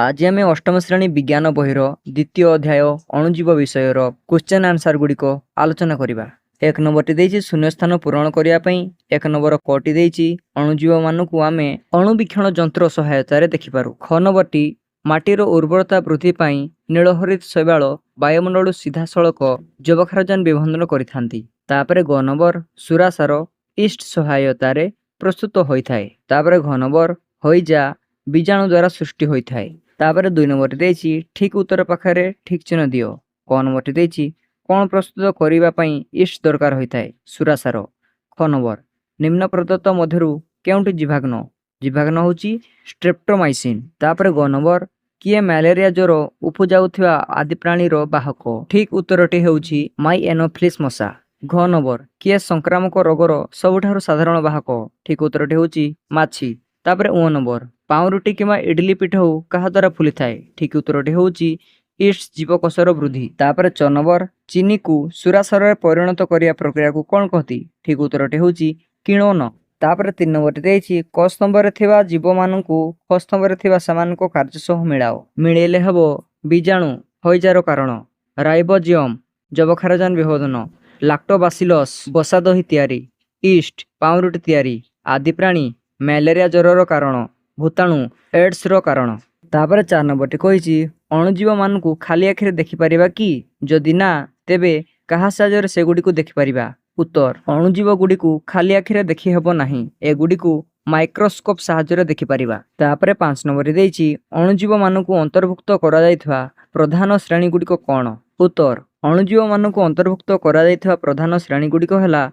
आज आम अष्टम श्रेणी विज्ञान बहिर द्वितीय अध्याय अणुजीव विषयर क्वेश्चन आंसर गुड़िक आलोचना करवा। एक नंबर टी शून्यस्थान पूरण करने एक नंबर कटी देछि अणुजीव मानक आम अणुवीक्षण जंत्र सहायतार देखिपारू। ख नंबर टी माटीर उर्वरता वृद्धि पाई नीलहरित शैवाल वायुमंडल सीधा सड़क जबखारजान विबंधन करिथांती। तापरे ग नंबर सुरासार ईस्ट सहायतार प्रस्तुत होता है। तापरे घ नंबर हईजा बीजाणु द्वारा सृष्टि होता है। तापर 2 नंबर देछि ठीक उत्तर पाखरे ठीक चिन्ह दियो। क नंबर देछि कौन प्रस्तुत करिबा पई ईस्ट दरकार होता है सुरासार। ख नंबर निम्न प्रदत्त मध्यरु केउंटी जीवाग्न जीवाग्न होची स्ट्रेप्टोमाइसिन। तापर ग नंबर किए मलेरिया ज्वर उपजाउथिबा आदि प्राणीर बाहक। ठीक उत्तरटी हेउची माई एनोफ्लिस मशा। घ नंबर किए संक्रामक रोगर सबुठारु साधारण बाहक। ठीक उत्तरटी हेउची माछी। तापर ओ नंबर पाउरुटी किंवा इडली पिठौ कहा द्वारा फुली थाए। ठीक उत्तरटी होउची ईस्ट जीवकोशर वृद्धि। तापर च नंबर चीनी को सुरासार परिणत करिया प्रक्रिया को कौन कहती। ठीक उत्तरटी होउची किणोन। तापर 3 नंबर देछि क स्तंभ रे थिबा जीव मानकु ख स्तंभ रे थिबा सामानको कार्य सह मिलाओ। मिलेले हबो बीजाणु हईजार कारण, राइबोजियम जबखारजान विभोदन, लैक्टोबासिलस बसा दही तैयारी, ईस्ट पाउरुटी तैयारी, आदि प्राणी मलेरिया ज्वरर कारण, भूताणु एड्स रो कारण। तापर 4 नंबर कही अणुजीव मानकु खाली आखिरे देखिपारिबा कि जदि ना तेबे कहा साहाय्य से गुड़िक देखिपारिबा। उत्तर अणुजीव गुड़िकु खाली आखिरे देखि हेबो नाही, ए गुड़िकु माइक्रोस्कोप साहाय्य देखिपारिबा। तापर 5 नंबर देछि अणुजीव मानकु अंतर्भुक्त करा जायथवा प्रधान श्रेणी गुड़िक कोन। उत्तर अणुजीव मानकु अंतर्भुक्त करा जायथवा प्रधान श्रेणी गुड़िक हला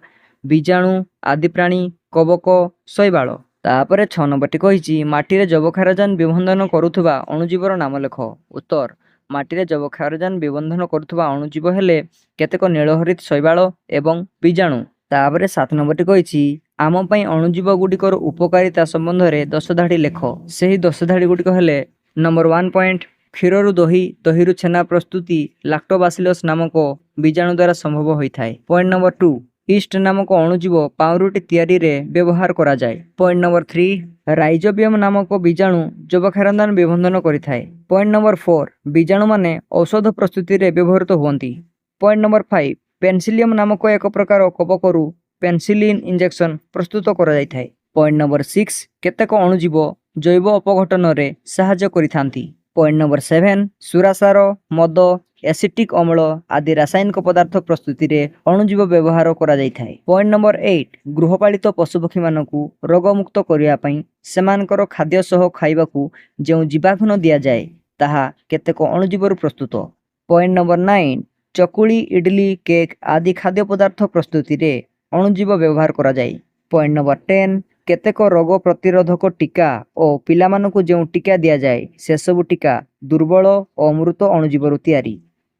बीजाणु, आदि प्राणी, कवक, शैवाल। तापर 6 नंबर कही माटी जबखारजान विबंधन करुवा अणुजीवर नाम लेख। उत्तर माटी जबखारजान विबंधन करुवा अणुजीव हेले केतेक नीलहरित शैवाल एवं बीजाणु। तापर 7 नंबर कही आम पई अणुजीव गुड़िकर उपकारिता संबंध में 10 धाड़ी लेख। सही 10 धाड़ी गुड़िक हेले नंबर 1 पॉइंट क्षीरु दही, दही छेना प्रस्तुति लैक्टोबासिलस नामक बीजाणु द्वारा संभव होता है। पॉइंट नंबर 2 ईस्ट नामक अणुजीव पाउरुटी तैयारी रे व्यवहार करा जाए। पॉइंट नंबर 3 राइजोबियम नामक बीजाणु जबखारजान विबंधन करिथाए। पॉइंट नंबर 4 बीजाणु माने औषध प्रस्तुति रे व्यवहृत हुअंती। पॉइंट नंबर 5 पेनिसिलियम नामक एक प्रकार कवकरु पेनिसिलिन इंजेक्शन प्रस्तुत करा जायथाए। पॉइंट नंबर 6 केतेक अणुजीव जैव अपघटन रे सहाय्य करिथांती। पॉइंट नंबर 7 सुरासार, मद, एसिटिक अम्ल आदि रासायनिक पदार्थ प्रस्तुति रे अणुजीव व्यवहार करा जायथाए। पॉइंट नंबर 8 गृहपालित पशुपक्षी मानकु रोगमुक्त करिया पई सेमानकर खाद्य सह खाइबाकू जेउ जीवाग्न दिया जाए ताहा केतेक अणुजीवर प्रस्तुत। पॉइंट नंबर 9 चकुली, इडली, केक आदि खाद्य पदार्थ प्रस्तुति रे अणुजीव व्यवहार करा जाए। पॉइंट नंबर 10 केतेक रोग प्रतिरोधक टीका और पिलामानकु जेउ टीका दिया जाए से सब टीका दुर्बल और मृत अणुजीवर तैयारी।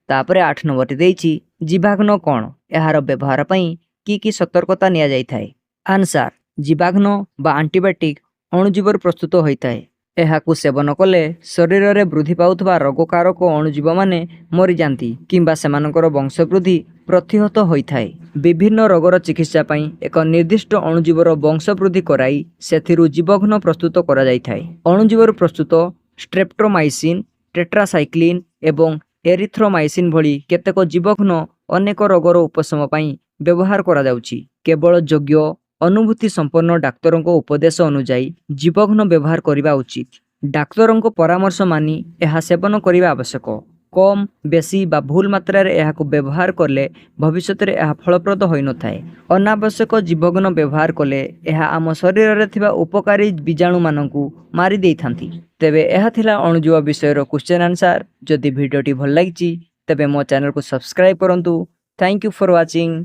तापरे 8 नंबर देछि जीवाग्न कौन, एहार व्यवहार पई की सतर्कता निया जायथाए। आंसर जीवाग्न बा एंटीबायोटिक अणुजीवर प्रस्तुत होता है। एहाकु सेवन कले शरीर रे वृद्धि पाउथबा रोगकारक अणुजीव माने मरि जांती किंबा सेमानकर वंशवृद्धि प्रतिहत होइथाए। विभिन्न रोगर चिकित्सा पई एक निर्दिष्ट अणुजीवर वंशवृद्धि कराई सेथिरु जीवाग्न प्रस्तुत करा जायथाए। अणुजीवर प्रस्तुत स्ट्रेप्टोमाइसिन, टेट्रासाइक्लिन एवं एरिथ्रोमाइसिन भली केतेक जीवाग्न अनेक रोगर उपशम पई व्यवहार करा जाउची। केवल योग्य अनुभूति संपन्न डाक्तरों उपदेश अनुजाई जीवाग्न व्यवहार करने उचित। डाक्तरों परामर्श मानी यह सेवन करने आवश्यक। कम बेसी बा भूल मात्रा रे यह व्यवहार कले भविष्य में यह फलप्रद होई न थाए। अनावश्यक जीवाग्न व्यवहार कले यह आम शरीर रे थिबा उपकारी बीजाणु मानकु मारी देई थांती। तेबे यह थिला अणुजीव विषयर क्वेश्चन आंसर। जदि वीडियोटी भल लागिची तेबे मो चैनल को सब्सक्राइब करंतु। Thank you for watching.